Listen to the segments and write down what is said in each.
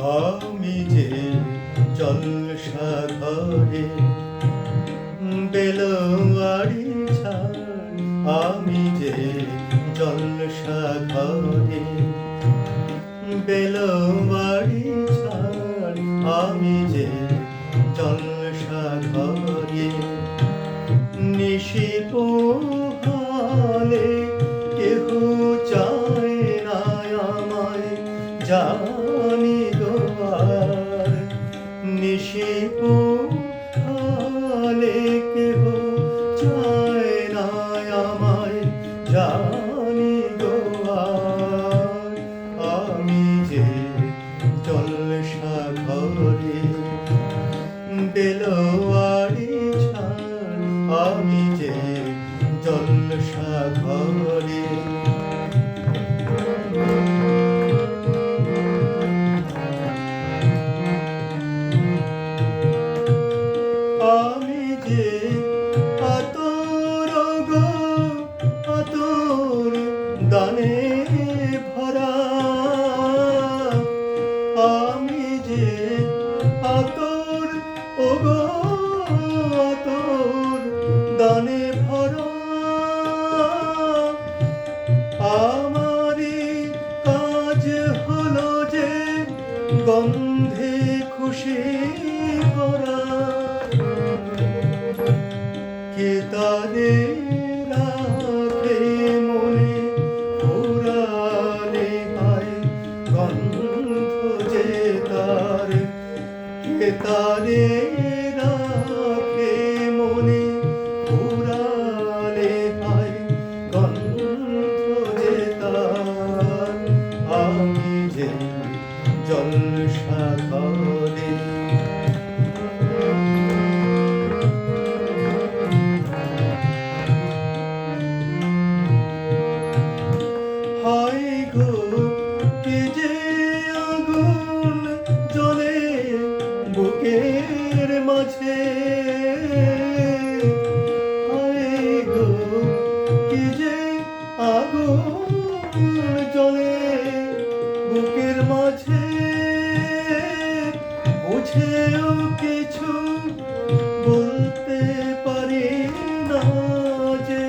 আমি যে জলসা ঘরে বেলোয়ারি ছাড়, আমি যে জলসা ঘরে বেলোয়ারি ছাড়, আমি যে জলসা ঘরে নিশি পোহালে কেহ চায় না আমায়, জানি গোয়ার নিশি পোহালে কেহ চায় না আমায়, জানি গোয়ার আমি যে জলসা ঘরে বেলোয়ারি ছাড়, আমি যে জলসা ঘরে আমি যে আতর গো আতর দানে ভরা, আমি যে আতর ও গো আতর দানে ভরা, আমারই কাজ হলো যে গন্ধে খুশি করা, কে তাদের রাখে মনে পুরালে হায় গন্ধ যে তার, কে তাদের রাখে মনে পুরালে হায় গন্ধ যে তার, আমি যে জলসা ঘরে হায় গো কে যে আগুন জ্বলে বুকের মাঝে, হায় গো কে যে আগুন জ্বলে বুকের মাঝে, বুঝেও কিছু বলতে পারি না যে,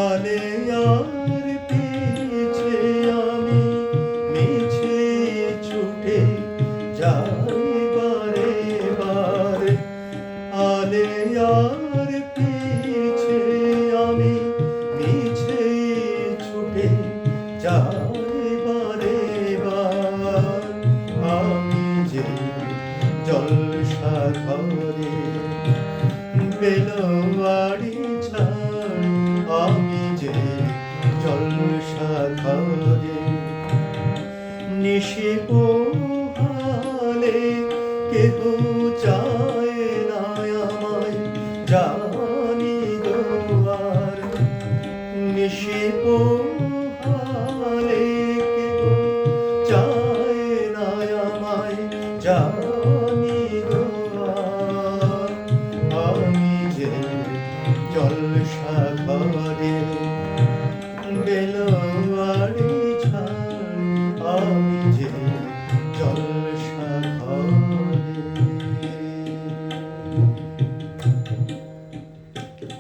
আলে আর পিছে আমি মিছে ছুটে যাই বারে বার, আলে আর পিছে আমি মিছে ছুটে যাই বারে বার, আমি যে জলসা ঘরে বেলোয়ারি ছাড়, আমি যে জলসা ঘরে নিশি পোহালে কেহ চায় না আমায়, জানি গোয়ার নিশি পোহালে কেহ চায় না আমায়, জানি গোয়ার আমি যে জলসা ঘরে